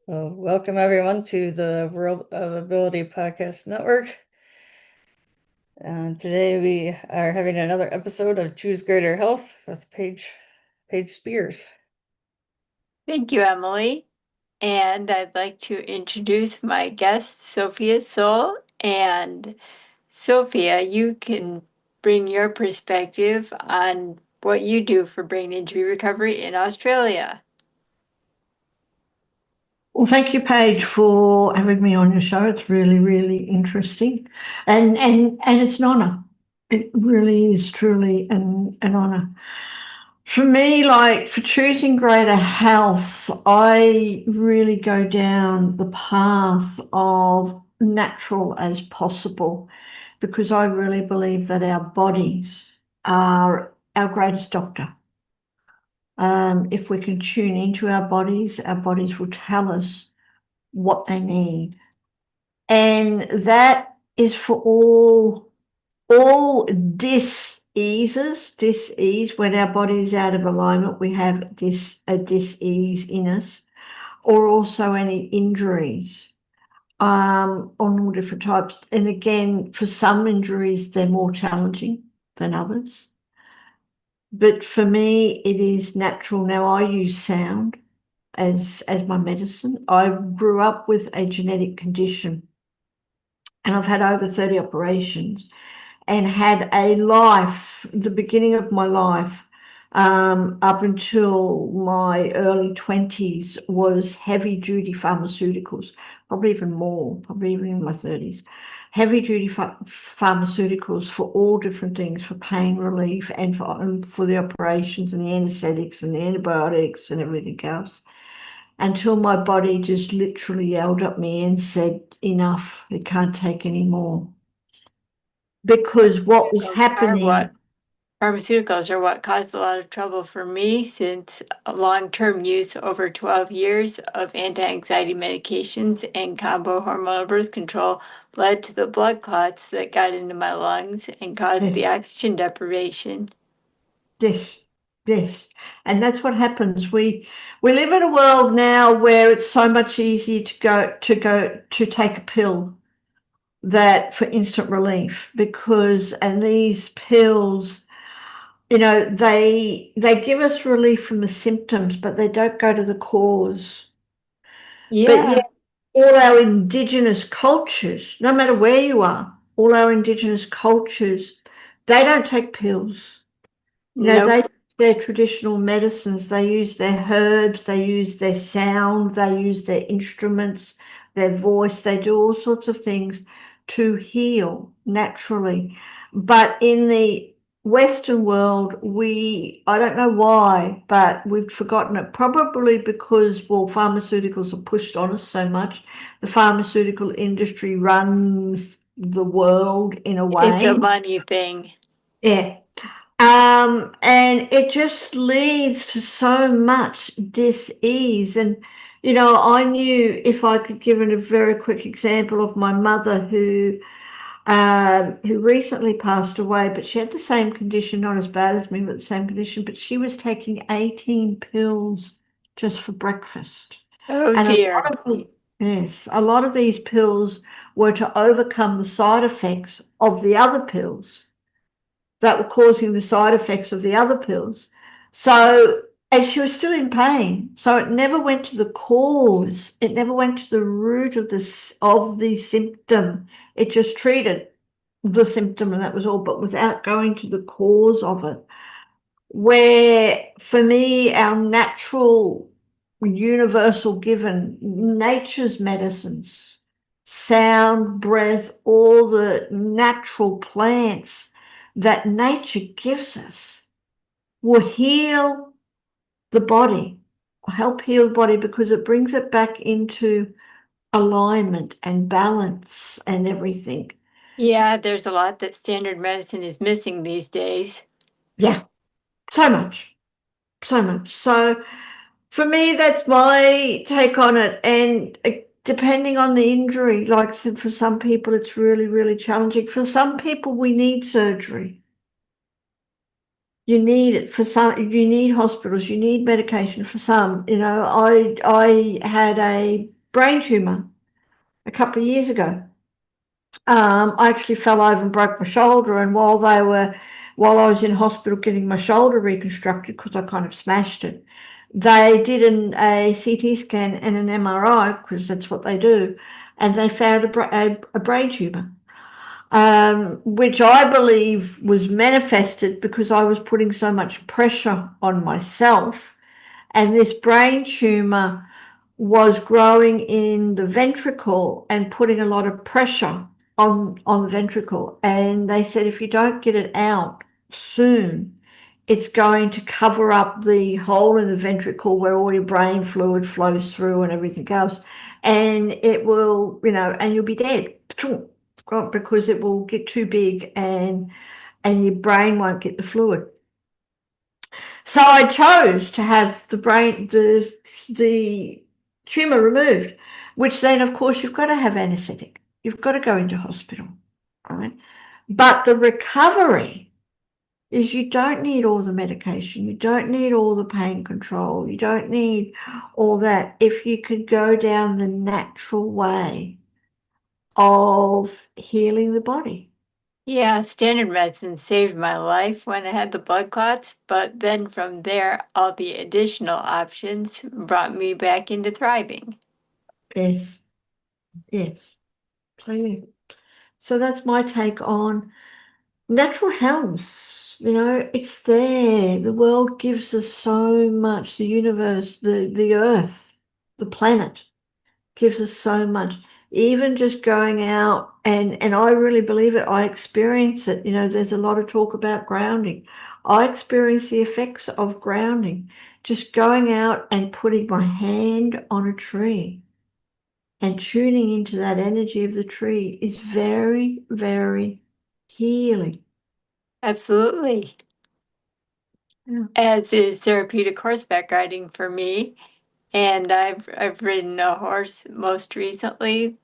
Well, welcome everyone to the World of Ability Podcast Network. Today we are having another episode of Choose Greater Health with Paige Speers. Thank you, Emily. And I'd like to introduce my guest, Sophia Soul. And Sophia, you can bring your perspective on what you do for brain injury recovery in Australia. Well, thank you, Paige, for having me on your show. It's really, really interesting, and it's an honour. It really is truly an honour. For me, like for choosing greater health, I really go down the path of natural as possible because I really believe that our bodies are our greatest doctor. If we can tune into our bodies will tell us what they need. And that is for all dis-ease, when our body is out of alignment, we have a dis-ease in us, or also any injuries on all different types. And again, for some injuries, they're more challenging than others. But for me, it is natural. Now, I use sound as my medicine. I grew up with a genetic condition and I've had over 30 operations and had a life, the beginning of my life, up until my early 20s was heavy duty pharmaceuticals, probably even more, probably even in my 30s. Heavy duty pharmaceuticals for all different things, for pain relief and for the operations and the anesthetics and the antibiotics and everything else, until my body just literally yelled at me and said, enough, it can't take any more. Because what was happening. Pharmaceuticals are what caused a lot of trouble for me, since long-term use over 12 years of anti-anxiety medications and combo hormonal birth control led to the blood clots that got into my lungs and caused the oxygen deprivation. Yes. And that's what happens. We live in a world now where it's so much easier to take a pill that for instant relief, and these pills, they give us relief from the symptoms, but they don't go to the cause. But Yeah. yet all our indigenous cultures, no matter where you are, all our indigenous cultures, they don't take pills. Nope. They use their traditional medicines, they use their herbs, they use their sound, they use their instruments, their voice, they do all sorts of things to heal naturally. But in the Western world, I don't know why, but we've forgotten it, probably because, pharmaceuticals are pushed on us so much. The pharmaceutical industry runs the world in a way. It's a money thing. Yeah. And it just leads to so much dis-ease. And, I knew, if I could give it a very quick example of my mother who recently passed away, but she had the same condition, not as bad as me, but the same condition, but she was taking 18 pills just for breakfast. Oh, And dear. a lot of these pills were to overcome the side effects of the other pills that were causing the side effects of the other pills. So, and she was still in pain. So it never went to the cause. It never went to the root of the symptom. It just treated the symptom and that was all, but without going to the cause of it. Where for me, our natural, universal given, nature's medicines, sound, breath, all the natural plants that nature gives us will heal the body, help heal the body, because it brings it back into alignment and balance and everything. Yeah, there's a lot that standard medicine is missing these days. Yeah, so much. So for me, that's my take on it. And depending on the injury, like for some people, it's really, really challenging. For some people, we need surgery. You need it for some, you need hospitals, you need medication for some. I had a brain tumor a couple of years ago. I actually fell over and broke my shoulder, and while I was in hospital getting my shoulder reconstructed because I kind of smashed it, they did a CT scan and an MRI because that's what they do, and they found a brain tumor, which I believe was manifested because I was putting so much pressure on myself, and this brain tumor was growing in the ventricle and putting a lot of pressure on the ventricle. And they said, if you don't get it out soon, it's going to cover up the hole in the ventricle where all your brain fluid flows through and everything else. And it will, and you'll be dead because it will get too big and your brain won't get the fluid. So I chose to have the tumor removed, which then, of course, you've got to have anesthetic. You've got to go into hospital, right? But the recovery is you don't need all the medication. You don't need all the pain control. You don't need all that. If you could go down the natural way of healing the body. Yeah, standard medicine saved my life when I had the blood clots, but then from there, all the additional options brought me back into thriving. Yes, yes. So, yeah. So that's my take on natural health. It's there. The world gives us so much. The universe, the earth, the planet gives us so much. Even just going out and I really believe it. I experience it. There's a lot of talk about grounding. I experience the effects of grounding. Just going out and putting my hand on a tree and tuning into that energy of the tree is very, very healing. Absolutely. Yeah. As is therapeutic horseback riding for me. And I've ridden a horse most recently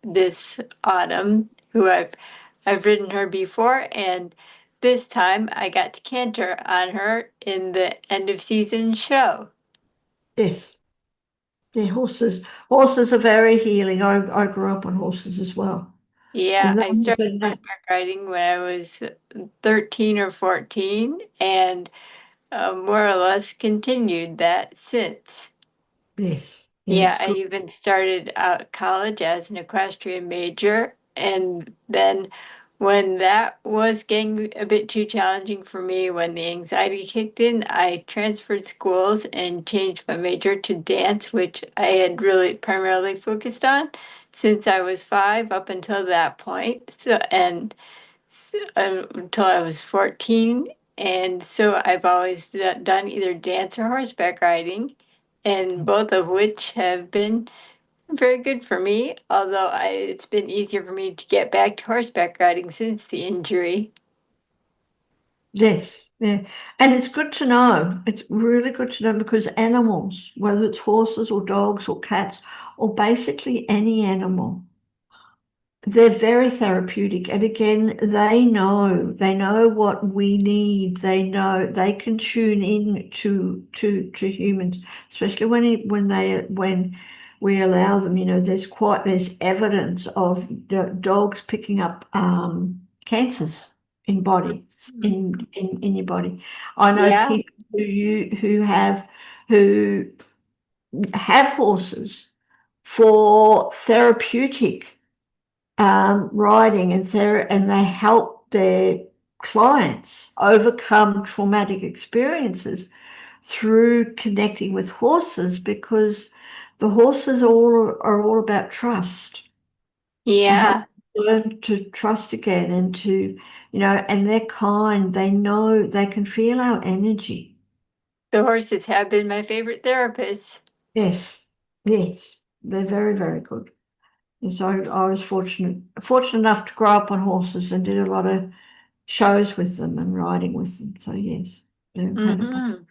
this autumn, who I've ridden her before, and this time I got to canter on her in the end of season show. Yes. Yeah, horses are very healing. I grew up on horses as well. Yeah, And I started then, horseback riding when I was 13 or 14, and more or less continued that since. yes, yeah, Yeah, it's I good. even started out college as an equestrian major, and then when that was getting a bit too challenging for me, when the anxiety kicked in, I transferred schools and changed my major to dance, which I had really primarily focused on since I was 5 up until that point. Until I was 14. And so I've always done either dance or horseback riding, and both of which have been very good for me, although it's been easier for me to get back to horseback riding since the injury. Yes, yeah. And it's good to know. It's really good to know because animals, whether it's horses or dogs or cats, or basically any animal, they're very therapeutic. And again, they know what we need. They know they can tune in to humans, especially when we allow them. There's evidence of dogs picking up cancers in body in your body. I know Yeah, people who have horses for therapeutic riding and they help their clients overcome traumatic experiences through connecting with horses because the horses are all about trust and help yeah. learn to trust again and and they're kind. They know they can feel our energy. The horses have been my favorite therapists. Yes, yes, they're very, very good. Yes, I was fortunate enough to grow up on horses and did a lot of shows with them and riding with them. So yes, they're incredible. Mm-hmm.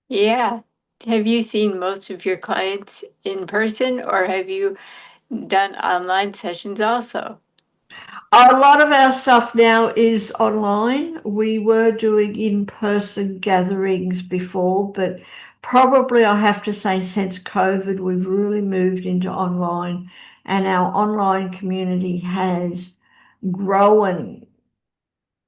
Yeah. Have you seen most of your clients in person, or have you done online sessions also? A lot of our stuff now is online. We were doing in-person gatherings before, but Probably I have to say since COVID, we've really moved into online, and our online community has grown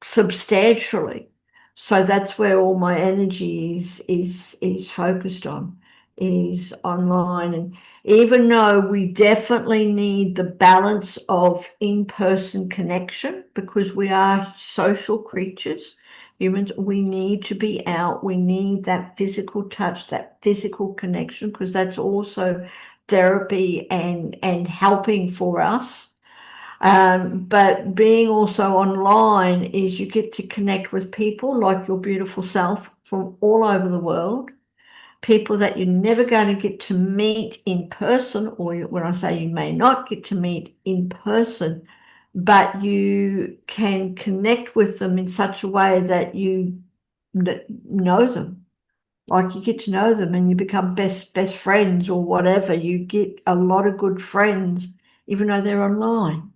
substantially. So that's where all my energy is focused on, is online. And even though we definitely need the balance of in-person connection because we are social creatures, humans, we need to be out. We need that physical touch, that physical connection, because that's also therapy and helping for us. But being also online is you get to connect with people like your beautiful self from all over the world, people that you're never going to get to meet in person, or when I say you may not get to meet in person, but you can connect with them in such a way that you know them. Like you get to know them and you become best friends or whatever. You get a lot of good friends, even though they're online.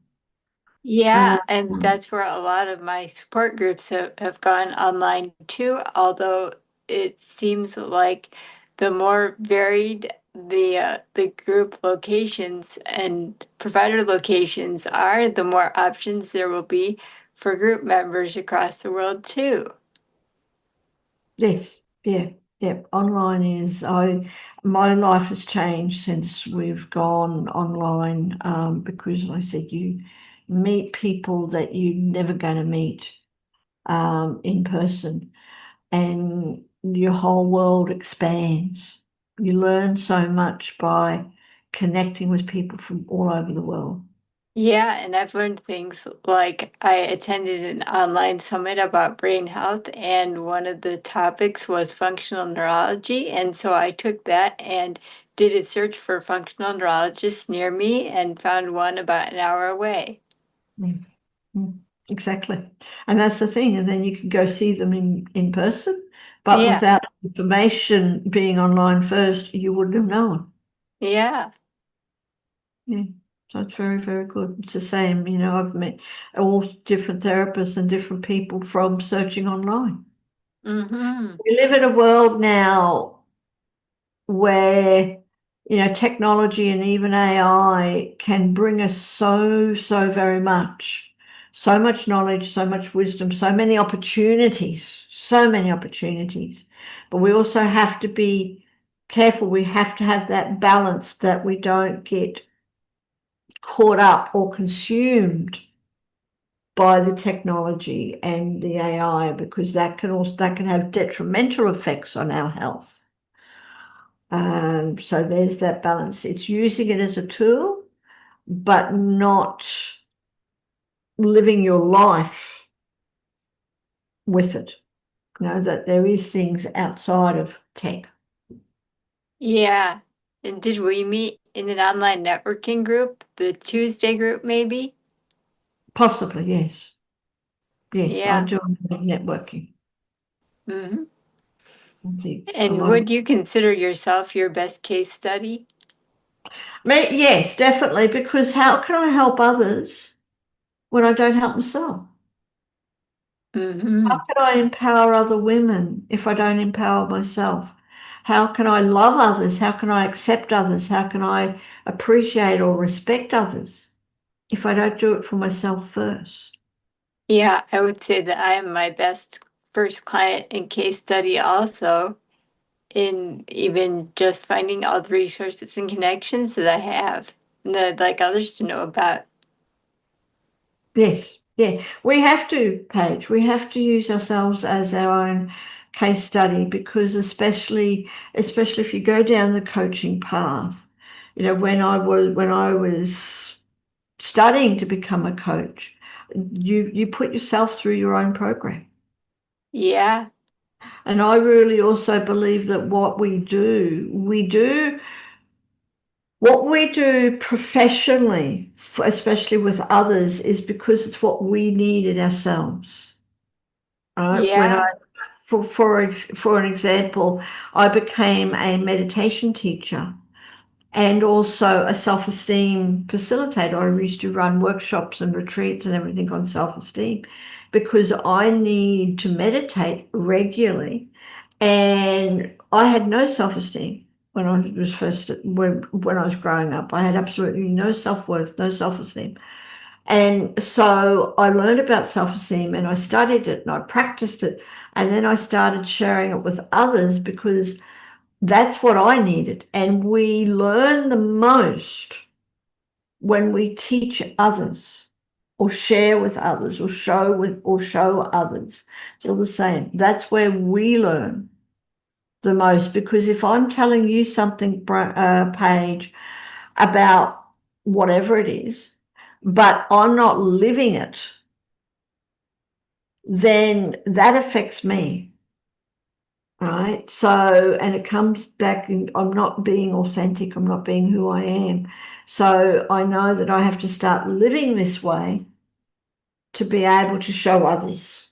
Yeah, and that's where a lot of my support groups have gone online too, although it seems like the more varied the group locations and provider locations are, the more options there will be for group members across the world too. Yes, yeah, yeah. Online is my life has changed since we've gone online, because like I said you meet people that you're never going to meet in person, and your whole world expands. You learn so much by connecting with people from all over the world. Yeah, and I've learned things like I attended an online summit about brain health, and one of the topics was functional neurology. And so I took that and did a search for functional neurologists near me and found one about an hour away. Mm, mm, exactly. And that's the thing. And then you can go see them in person, but Yeah, without information being online first, you wouldn't have known. yeah. Yeah. So it's very, very good. It's the same, I've met all different therapists and different people from searching online. Mm-hmm. We live in a world now where, technology and even AI can bring us so much knowledge, so much wisdom, so many opportunities. But we also have to be careful. We have to have that balance that we don't get caught up or consumed by the technology and the AI, because that can have detrimental effects on our health. So there's that balance. It's using it as a tool, but not living your life with it. That there is things outside of tech. Yeah. And did we meet in an online networking group, the Tuesday group maybe? Possibly, yes. Yes, I Yeah. do networking. Mm-hmm. I think a And lot of would you consider yourself your best case study? yes, definitely, because how can I help others when I don't help myself? How Mm-hmm. can I empower other women if I don't empower myself? How can I love others? How can I accept others? How can I appreciate or respect others if I don't do it for myself first? Yeah, I would say that I am my best first client and case study also in even just finding all the resources and connections that I have and that I'd like others to know about. Yes, yeah. We have to, Paige, we have to use ourselves as our own case study, because especially if you go down the coaching path, when I was studying to become a coach, you put yourself through your own program. Yeah, And I really also believe that what we do professionally, especially with others, is because it's what we needed ourselves. When I, yeah, for an example, I became a meditation teacher and also a self-esteem facilitator. I used to run workshops and retreats and everything on self-esteem because I need to meditate regularly And I had no self-esteem when I was when I was growing up. I had absolutely no self-worth, no self-esteem. And so I learned about self-esteem and I studied it and I practiced it. And then I started sharing it with others because that's what I needed. And we learn the most when we teach others or share with others or show others. It's all the same. That's where we learn the most, because if I'm telling you something, Paige, about whatever it is, but I'm not living it, then that affects me, right? So, and it comes back and I'm not being authentic, I'm not being who I am. So I know that I have to start living this way to be able to show others.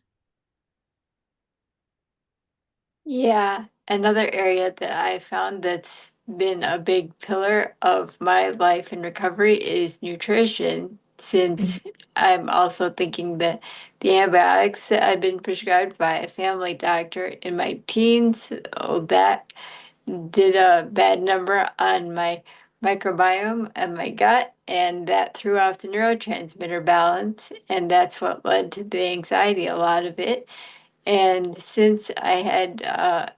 Yeah, another area that I found that's been a big pillar of my life and recovery is nutrition, since I'm also thinking that the antibiotics that I've been prescribed by a family doctor in my teens, oh, that did a bad number on my microbiome and my gut, and that threw off the neurotransmitter balance, and that's what led to the anxiety, a lot of it. And since I had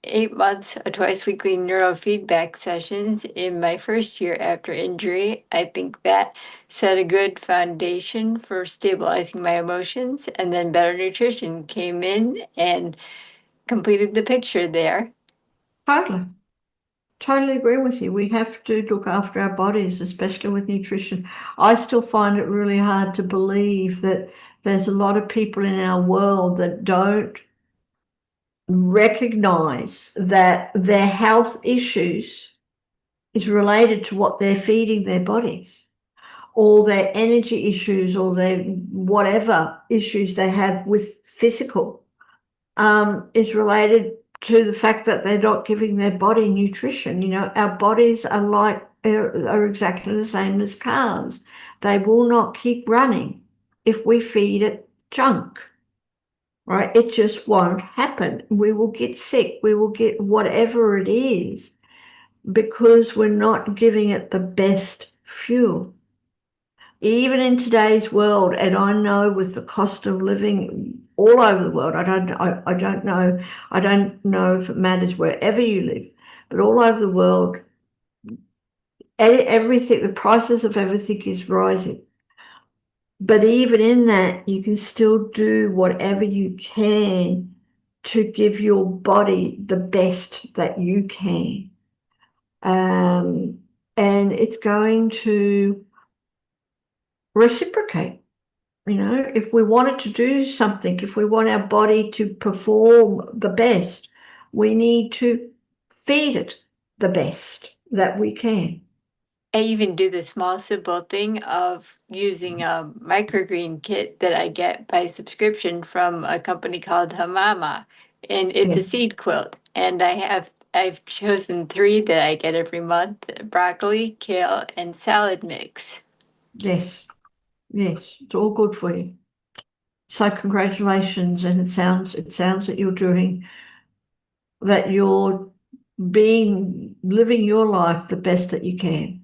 8 months of twice weekly neurofeedback sessions in my first year after injury, I think that set a good foundation for stabilizing my emotions. And then better nutrition came in and completed the picture there. Totally. Totally agree with you. We have to look after our bodies, especially with nutrition. I still find it really hard to believe that there's a lot of people in our world that don't recognize that their health issues is related to what they're feeding their bodies, or their energy issues, or their whatever issues they have with physical, is related to the fact that they're not giving their body nutrition. You know, our bodies are exactly the same as cars. They will not keep running if we feed it junk, right? It just won't happen. We will get sick. We will get whatever it is because we're not giving it the best fuel. Even in today's world, and I know with the cost of living all over the world, I don't know if it matters wherever you live, but all over the world, everything, the prices of everything is rising. But even in that, you can still do whatever you can to give your body the best that you can. And it's going to reciprocate. You know, if we wanted to do something, if we want our body to perform the best, we need to feed it the best that we can. I even do the small, simple thing of using a microgreen kit that I get by subscription from a company called Hamama, and it's a Yeah. seed quilt. And I've chosen three that I get every month: broccoli, kale, and salad mix. Yes. Yes. It's all good for you. So congratulations. And it sounds that you're living your life the best that you can.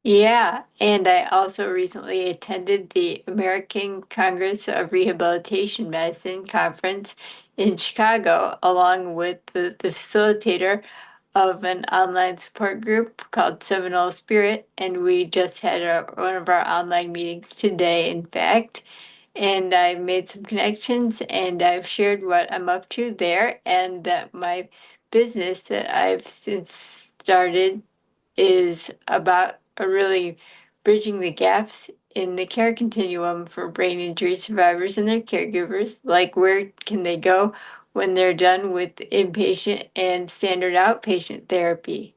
Yeah, and I also recently attended the American Congress of Rehabilitation Medicine conference in Chicago, along with the facilitator of an online support group called Seminole Spirit, and we just had one of our online meetings today, in fact. And I made some connections, and I've shared what I'm up to there, and that my business that I've since started is about really bridging the gaps in the care continuum for brain injury survivors and their caregivers. Like, where can they go when they're done with inpatient and standard outpatient therapy?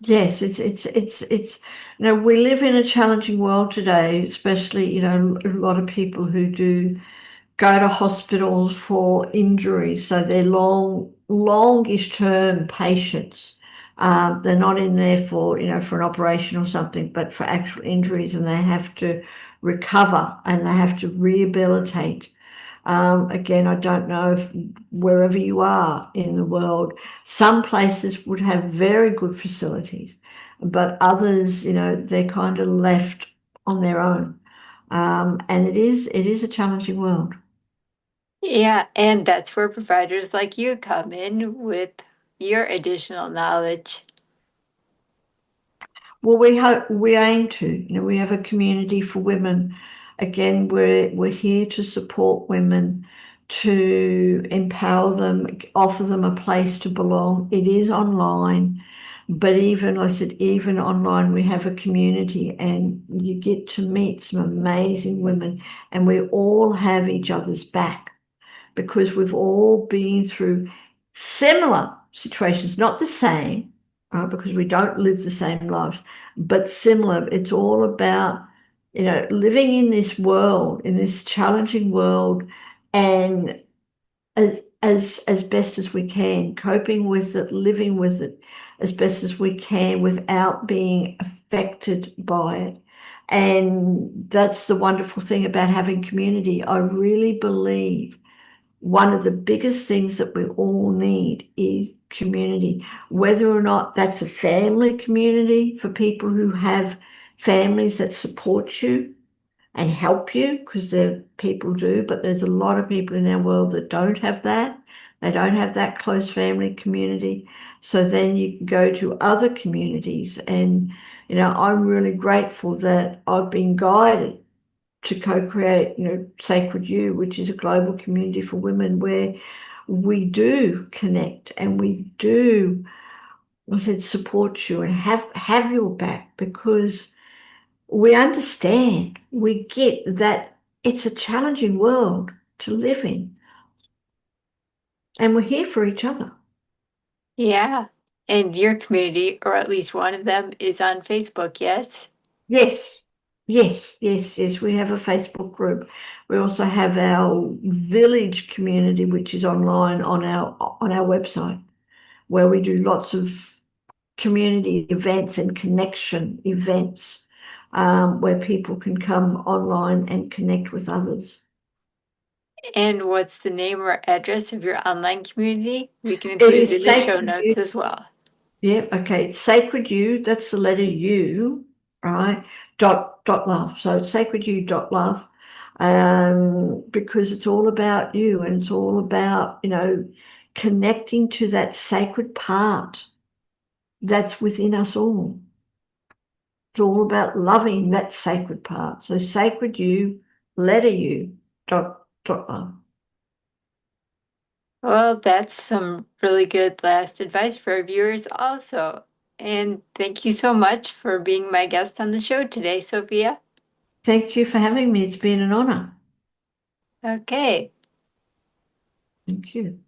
Yes, we live in a challenging world today, especially, a lot of people who do go to hospitals for injuries. So they're longish term patients. They're not in there for an operation or something, but for actual injuries, and they have to recover and they have to rehabilitate. Again, I don't know if wherever you are in the world, some places would have very good facilities, but others, they're kind of left on their own. And it is a challenging world. Yeah, and that's where providers like you come in with your additional knowledge. Well, we aim to. We have a community for women. Again, we're here to support women, to empower them, offer them a place to belong. It is online, but even, like I said, even online, we have a community, and you get to meet some amazing women, and we all have each other's back because we've all been through similar situations, not the same, because we don't live the same lives, but similar. It's all about, living in this world, in this challenging world, and as best as we can, coping with it, living with it as best as we can without being affected by it. And that's the wonderful thing about having community. I really believe one of the biggest things that we all need is community, whether or not that's a family community for people who have families that support you and help you, because people do, but there's a lot of people in our world that don't have that. They don't have that close family community. So then you can go to other communities. And, I'm really grateful that I've been guided to co-create, Sacred You, which is a global community for women where we do connect and we do, I said, support you and have your back, because we understand, we get that it's a challenging world to live in, and we're here for each other. Yeah, and your community, or at least one of them, is on Facebook, yes? Yes, yes. We have a Facebook group. We also have our village community, which is online on our website, where we do lots of community events and connection events, where people can come online and connect with others. And what's the name or address of your online community? We can It include it is in the show Sacred You. notes as well. Yeah, okay. It's Sacred You. That's the letter U, right? Dot love. So it's sacredyou.love, because it's all about you, and it's all about, connecting to that sacred part that's within us all. It's all about loving that sacred part. So Sacred You, letter U, dot love. Well, that's some really good last advice for our viewers also. And thank you so much for being my guest on the show today, Sophia. Thank you for having me. It's been an honor. Okay. Thank you.